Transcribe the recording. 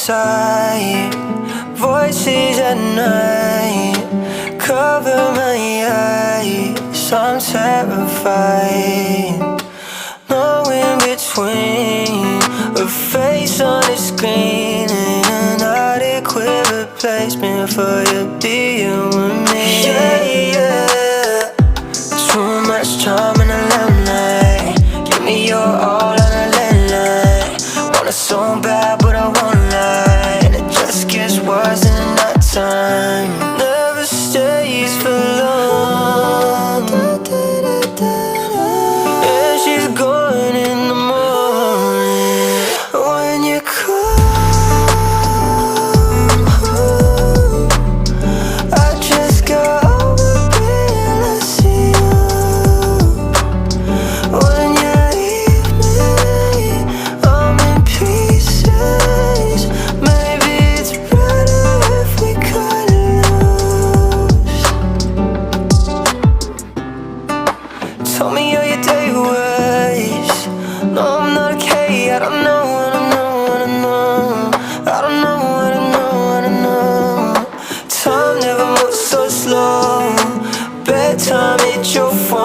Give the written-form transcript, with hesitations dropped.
inside, voices at night cover my eyes. I'm terrified, no in between, a face on a screen, and an adequate replacement for you being with me. Yeah, yeah. Too much time in the limelight. Give me your all on a landline. Want it so bad, but I won't lie, and it just gets worse in that time. Never stays for long, and she's gone in the morning. When you come home, I just got over being less you. When you leave me, I'm in pieces. Maybe it's better if we cut loose. Tell me how your day was. No, I'm not okay. I don't know what I know, what I know. I don't know what I know, what I know. Time never moves so slow. Bedtime, hit your phone.